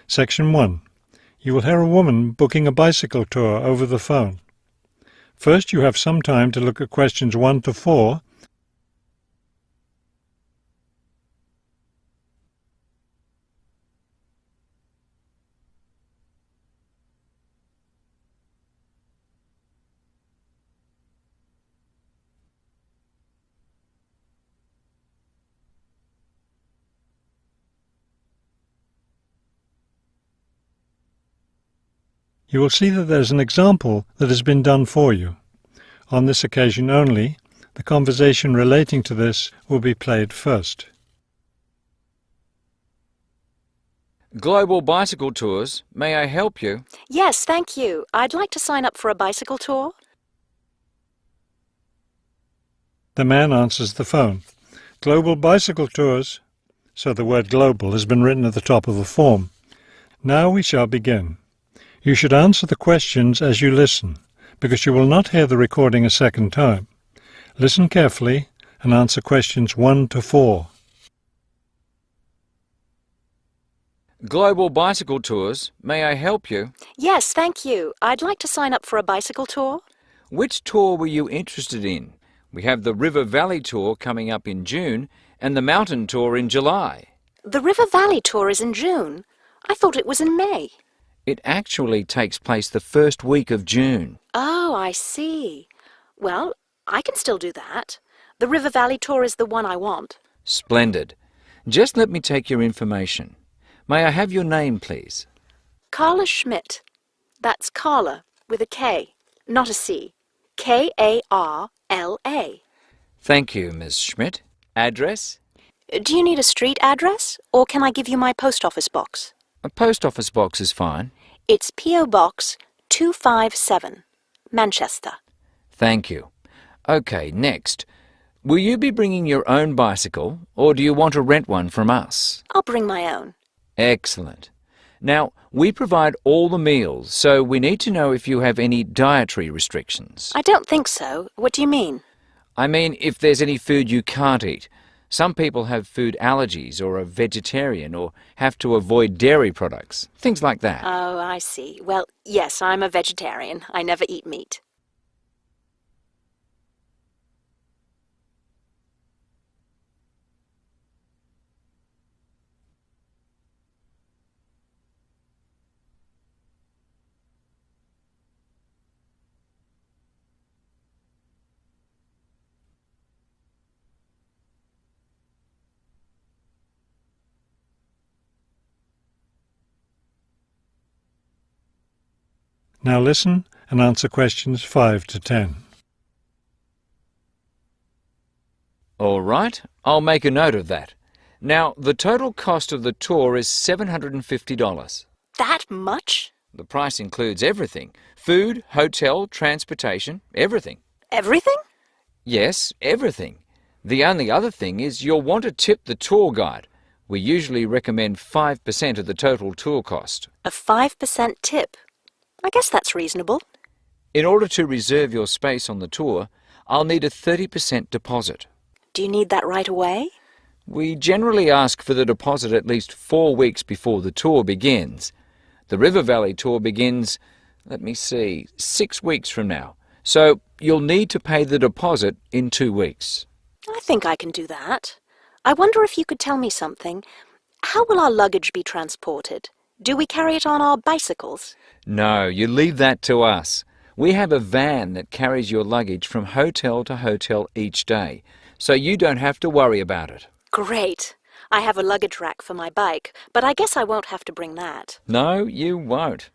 Section 1. You will hear a woman booking a bicycle tour over the phone. First, you have some time to look at questions 1 to 4. You will see that there's an example that has been done for you. On this occasion only, the conversation relating to this will be played first. Global Bicycle Tours, may I help you? Yes, thank you. I'd like to sign up for a bicycle tour. The man answers the phone. Global Bicycle Tours. So the word global has been written at the top of the form. Now we shall begin. You should answer the questions as you listen, because you will not hear the recording a second time. Listen carefully and answer questions 1 to 4. Global Bicycle Tours, may I help you? Yes, thank you. I'd like to sign up for a bicycle tour. Which tour were you interested in? We have the River Valley Tour coming up in June and the Mountain Tour in July. The River Valley tour is in June. I thought it was in May. It actually takes place the first week of June. Oh, I see. Well, I can still do that. The River Valley tour is the one I want. Splendid. Just let me take your information. May I have your name, please? Carla Schmidt. That's Carla with a K, not a C. K-A-R-L-A. Thank you, Miss Schmidt. Address? Do you need a street address, or can I give you my post office box? A post office box is fine. It's P.O. Box 257, Manchester. Thank you. Okay, next. Will you be bringing your own bicycle, or do you want to rent one from us? I'll bring my own. Excellent. Now, we provide all the meals, so we need to know if you have any dietary restrictions. I don't think so. What do you mean? I mean, if there's any food you can't eat. Some people have food allergies or are vegetarian or have to avoid dairy products, things like that. Oh, I see. Well, yes, I'm a vegetarian. I never eat meat. Now listen and answer questions 5 to 10. All right, I'll make a note of that. Now, the total cost of the tour is $750. That much? The price includes everything. Food, hotel, transportation, everything. Everything? Yes, everything. The only other thing is you'll want to tip the tour guide. We usually recommend 5% of the total tour cost. A 5% tip. I guess that's reasonable. In order to reserve your space on the tour, I'll need a 30% deposit. Do you need that right away? We generally ask for the deposit at least 4 weeks before the tour begins. The River Valley tour begins, 6 weeks from now. So you'll need to pay the deposit in 2 weeks. I think I can do that. I wonder if you could tell me something. How will our luggage be transported? Do we carry it on our bicycles? No, you leave that to us. We have a van that carries your luggage from hotel to hotel each day, so you don't have to worry about it. Great. I have a luggage rack for my bike, but I guess I won't have to bring that. No, you won't.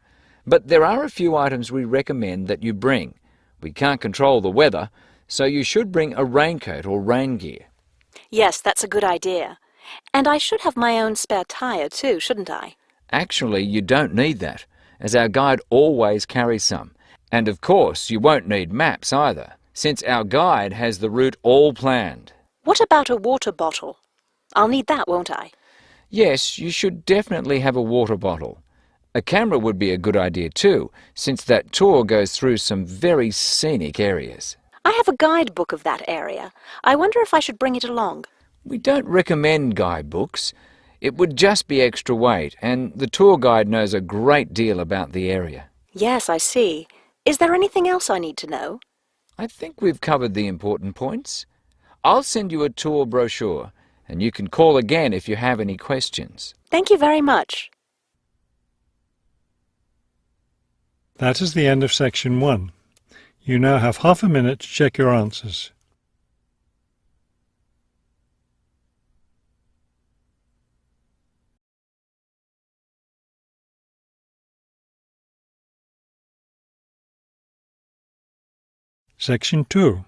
But there are a few items we recommend that you bring. We can't control the weather, so you should bring a raincoat or rain gear. Yes, that's a good idea. And I should have my own spare tire too, shouldn't I? Actually, you don't need that, as our guide always carries some. And of course, you won't need maps either, since our guide has the route all planned. What about a water bottle? I'll need that, won't I? Yes, you should definitely have a water bottle. A camera would be a good idea too, since that tour goes through some very scenic areas. I have a guidebook of that area. I wonder if I should bring it along. We don't recommend guidebooks. It would just be extra weight, and the tour guide knows a great deal about the area. Yes, I see. Is there anything else I need to know? I think we've covered the important points. I'll send you a tour brochure, and you can call again if you have any questions. Thank you very much. That is the end of section 1. You now have half a minute to check your answers. Section 2.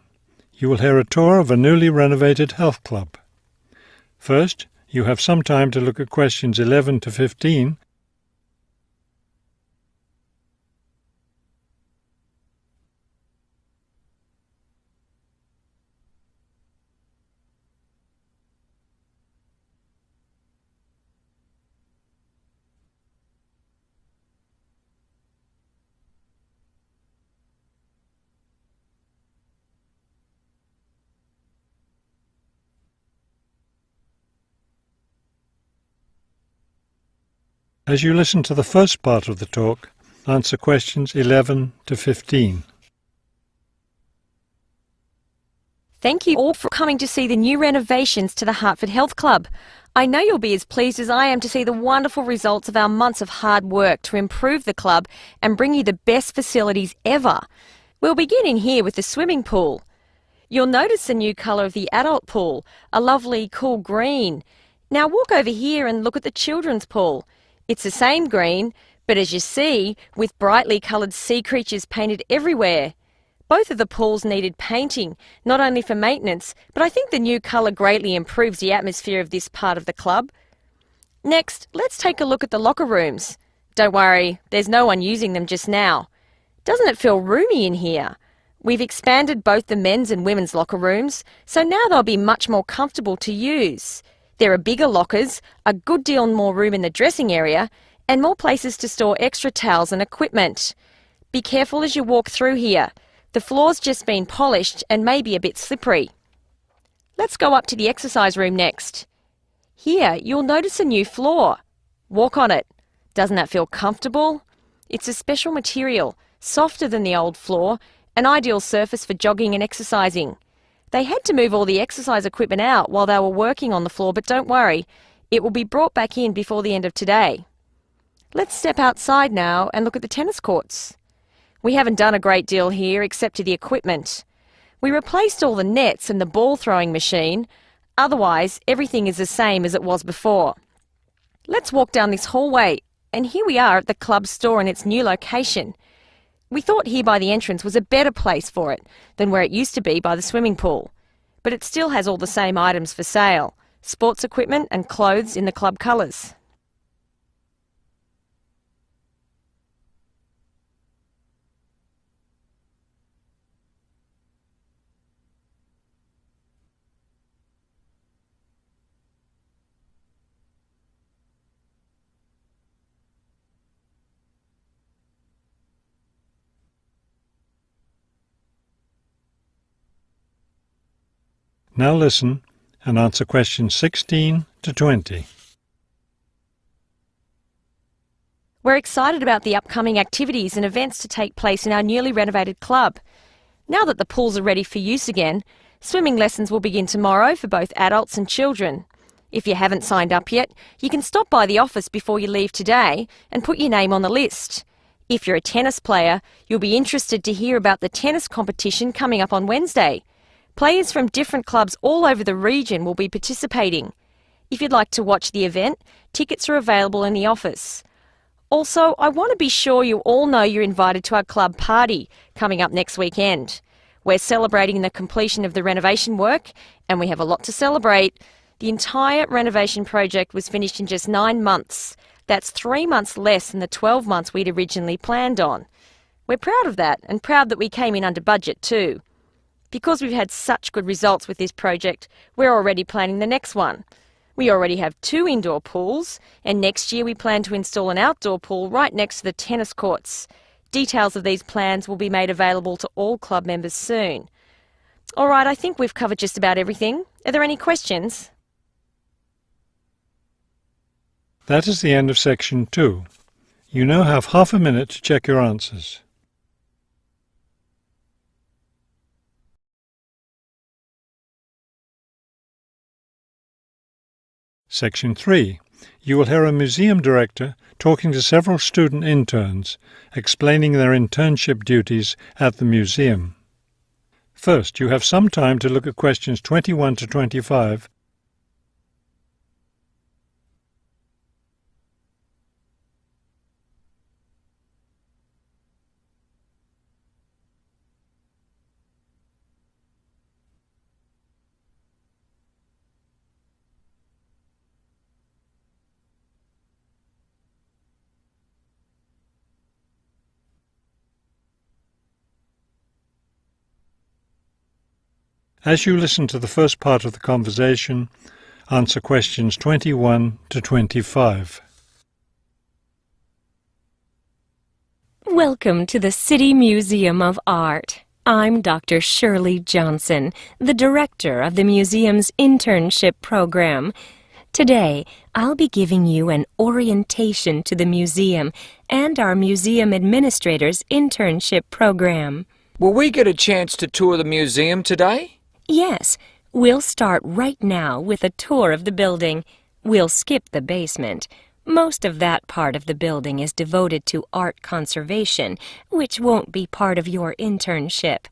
You will hear a tour of a newly renovated health club. First, you have some time to look at questions 11 to 15. As you listen to the first part of the talk, answer questions 11 to 15. Thank you all for coming to see the new renovations to the Hartford Health Club. I know you'll be as pleased as I am to see the wonderful results of our months of hard work to improve the club and bring you the best facilities ever. We'll begin in here with the swimming pool. You'll notice the new colour of the adult pool, a lovely cool green. Now walk over here and look at the children's pool. It's the same green, but as you see, with brightly coloured sea creatures painted everywhere. Both of the pools needed painting, not only for maintenance, but I think the new colour greatly improves the atmosphere of this part of the club. Next, let's take a look at the locker rooms. Don't worry, there's no one using them just now. Doesn't it feel roomy in here? We've expanded both the men's and women's locker rooms, so now they'll be much more comfortable to use. There are bigger lockers, a good deal more room in the dressing area, and more places to store extra towels and equipment. Be careful as you walk through here. The floor's just been polished and may be a bit slippery. Let's go up to the exercise room next. Here, you'll notice a new floor. Walk on it. Doesn't that feel comfortable? It's a special material, softer than the old floor, an ideal surface for jogging and exercising. They had to move all the exercise equipment out while they were working on the floor, but don't worry, it will be brought back in before the end of today. Let's step outside now and look at the tennis courts. We haven't done a great deal here except to the equipment. We replaced all the nets and the ball throwing machine. Otherwise, everything is the same as it was before. Let's walk down this hallway, and here we are at the club store in its new location. We thought here by the entrance was a better place for it than where it used to be by the swimming pool. But it still has all the same items for sale, sports equipment and clothes in the club colours. Now listen and answer questions 16 to 20. We're excited about the upcoming activities and events to take place in our newly renovated club. Now that the pools are ready for use again, swimming lessons will begin tomorrow for both adults and children. If you haven't signed up yet, you can stop by the office before you leave today and put your name on the list. If you're a tennis player, you'll be interested to hear about the tennis competition coming up on Wednesday. Players from different clubs all over the region will be participating. If you'd like to watch the event, tickets are available in the office. Also, I want to be sure you all know you're invited to our club party coming up next weekend. We're celebrating the completion of the renovation work, and we have a lot to celebrate. The entire renovation project was finished in just 9 months. That's 3 months less than the 12 months we'd originally planned on. We're proud of that, and proud that we came in under budget too. Because we've had such good results with this project, we're already planning the next one. We already have 2 indoor pools, and next year we plan to install an outdoor pool right next to the tennis courts. Details of these plans will be made available to all club members soon. All right, I think we've covered just about everything. Are there any questions? That is the end of section 2. You now have half a minute to check your answers. Section 3. You will hear a museum director talking to several student interns, explaining their internship duties at the museum. First, you have some time to look at questions 21 to 25. As you listen to the first part of the conversation, answer questions 21 to 25. Welcome to the City Museum of Art. I'm Dr. Shirley Johnson, the director of the museum's internship program. Today, I'll be giving you an orientation to the museum and our museum administrator's internship program. Will we get a chance to tour the museum today? Yes, we'll start right now with a tour of the building. We'll skip the basement. Most of that part of the building is devoted to art conservation, which won't be part of your internship.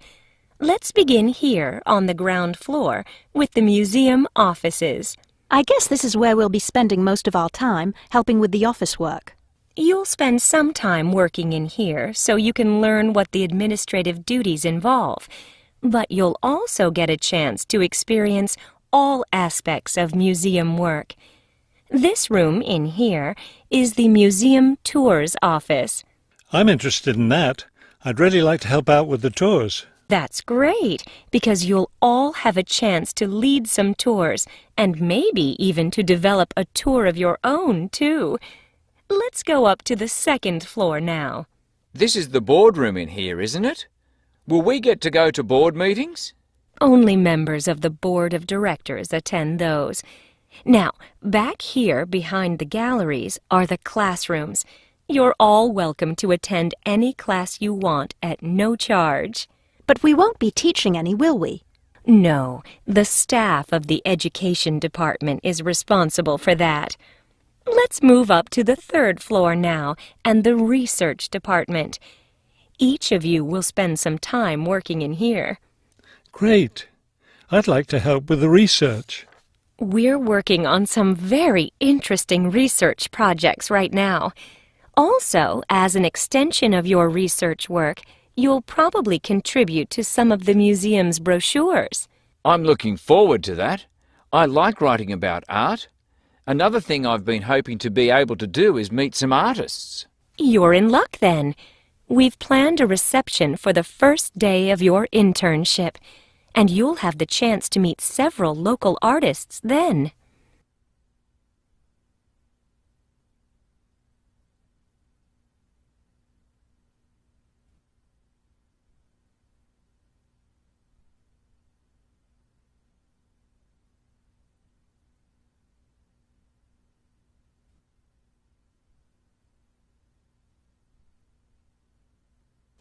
Let's begin here on the ground floor with the museum offices. I guess this is where we'll be spending most of our time, helping with the office work. You'll spend some time working in here so you can learn what the administrative duties involve. But you'll also get a chance to experience all aspects of museum work. This room in here is the Museum Tours office. I'm interested in that. I'd really like to help out with the tours. That's great, because you'll all have a chance to lead some tours, and maybe even to develop a tour of your own, too. Let's go up to the second floor now. This is the boardroom in here, isn't it? Will we get to go to board meetings? Only members of the board of directors attend those. Now, back here behind the galleries are the classrooms. You're all welcome to attend any class you want at no charge. But we won't be teaching any, will we? No, the staff of the education department is responsible for that. Let's move up to the third floor now and the research department. Each of you will spend some time working in here. Great. I'd like to help with the research. We're working on some very interesting research projects right now. Also, as an extension of your research work, you'll probably contribute to some of the museum's brochures. I'm looking forward to that. I like writing about art. Another thing I've been hoping to be able to do is meet some artists. You're in luck then. We've planned a reception for the first day of your internship, and you'll have the chance to meet several local artists then.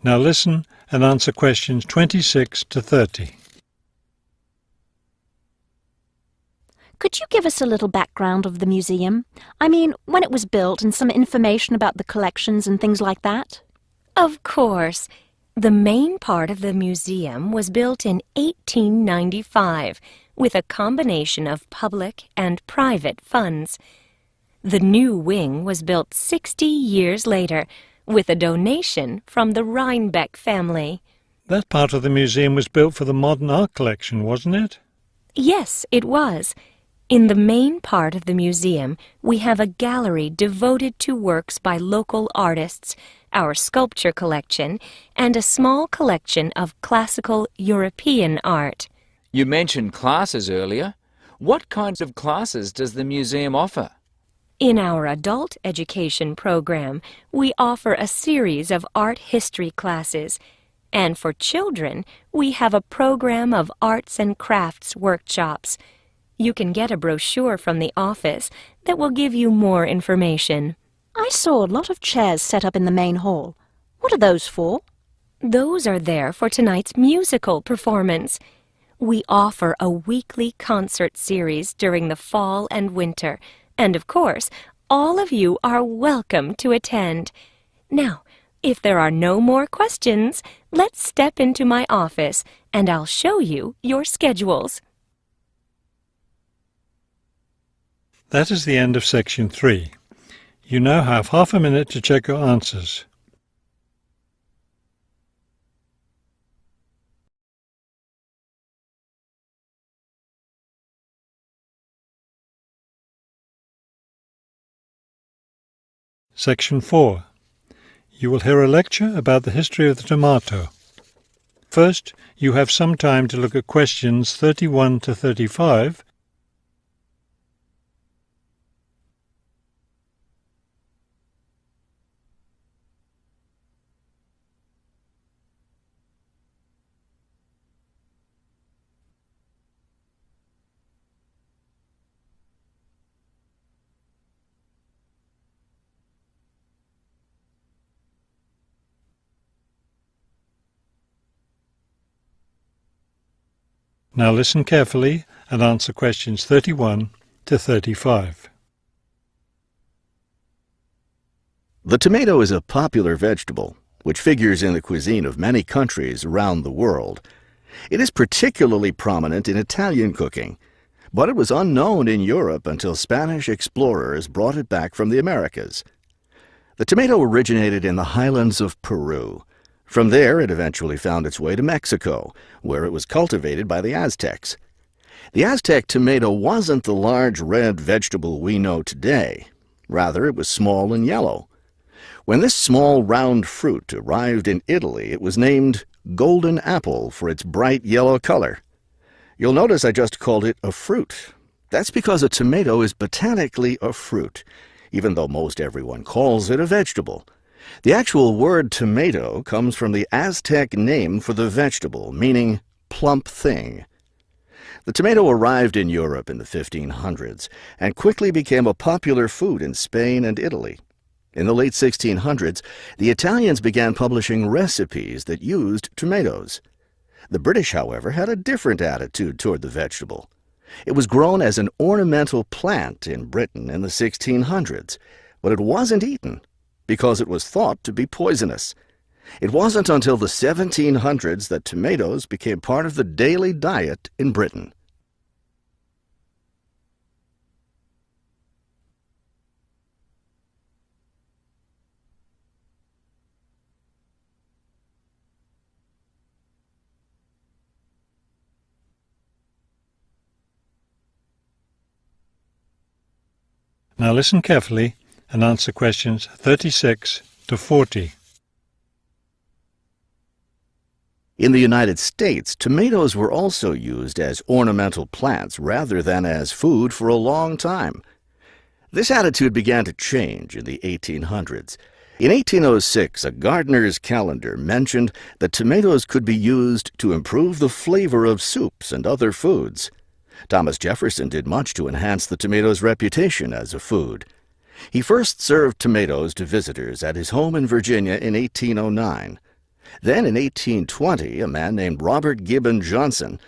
Now listen and answer questions 26 to 30. Could you give us a little background of the museum? I mean, when it was built and some information about the collections and things like that? Of course. The main part of the museum was built in 1895 with a combination of public and private funds. The new wing was built 60 years later with a donation from the Rhinebeck family. That part of the museum was built for the modern art collection, wasn't it? Yes, it was. In the main part of the museum, we have a gallery devoted to works by local artists, our sculpture collection, and a small collection of classical European art. You mentioned classes earlier. What kinds of classes does the museum offer? In our adult education program, we offer a series of art history classes, and for children, we have a program of arts and crafts workshops. You can get a brochure from the office that will give you more information. I saw a lot of chairs set up in the main hall. What are those for? Those are there for tonight's musical performance. We offer a weekly concert series during the fall and winter, and of course, all of you are welcome to attend. Now, if there are no more questions, let's step into my office, and I'll show you your schedules. That is the end of section 3. You now have half a minute to check your answers. Section 4. You will hear a lecture about the history of the tomato. First, you have some time to look at questions 31 to 35. Now listen carefully and answer questions 31 to 35. The tomato is a popular vegetable, which figures in the cuisine of many countries around the world. It is particularly prominent in Italian cooking, but it was unknown in Europe until Spanish explorers brought it back from the Americas. The tomato originated in the highlands of Peru. From there, it eventually found its way to Mexico, where it was cultivated by the Aztecs. The Aztec tomato wasn't the large red vegetable we know today. Rather, it was small and yellow. When this small round fruit arrived in Italy, it was named golden apple for its bright yellow color. You'll notice I just called it a fruit. That's because a tomato is botanically a fruit, even though most everyone calls it a vegetable. The actual word tomato comes from the Aztec name for the vegetable, meaning plump thing. The tomato arrived in Europe in the 1500s and quickly became a popular food in Spain and Italy. In the late 1600s, the Italians began publishing recipes that used tomatoes. The British, however, had a different attitude toward the vegetable. It was grown as an ornamental plant in Britain in the 1600s, but it wasn't eaten, because it was thought to be poisonous. It wasn't until the 1700s that tomatoes became part of the daily diet in Britain. Now listen carefully and answer questions 36 to 40. In the United States, tomatoes were also used as ornamental plants rather than as food for a long time. This attitude began to change in the 1800s. In 1806, a gardener's calendar mentioned that tomatoes could be used to improve the flavor of soups and other foods. Thomas Jefferson did much to enhance the tomato's reputation as a food. He first served tomatoes to visitors at his home in Virginia in 1809. Then in 1820, a man named Robert Gibbon Johnson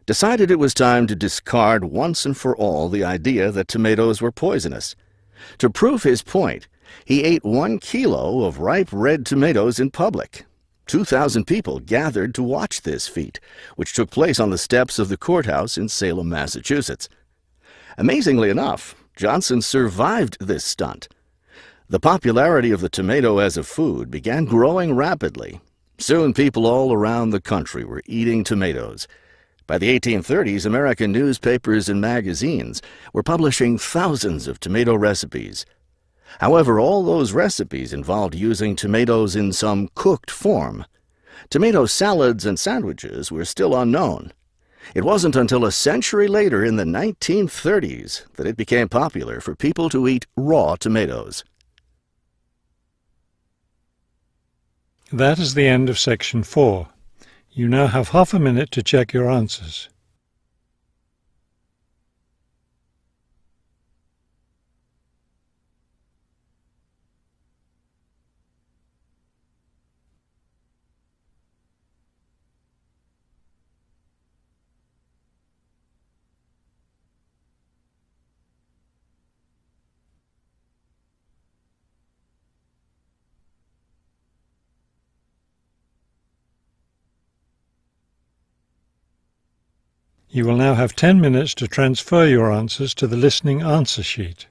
decided it was time to discard once and for all the idea that tomatoes were poisonous. To prove his point, he ate 1 kilo of ripe red tomatoes in public. 2,000 people gathered to watch this feat, which took place on the steps of the courthouse in Salem, Massachusetts. Amazingly enough, Johnson survived this stunt. The popularity of the tomato as a food began growing rapidly. Soon people all around the country were eating tomatoes. By the 1830s, American newspapers and magazines were publishing thousands of tomato recipes. However, all those recipes involved using tomatoes in some cooked form. Tomato salads and sandwiches were still unknown. It wasn't until a century later, in the 1930s, that it became popular for people to eat raw tomatoes. That is the end of section 4. You now have half a minute to check your answers. You will now have 10 minutes to transfer your answers to the listening answer sheet.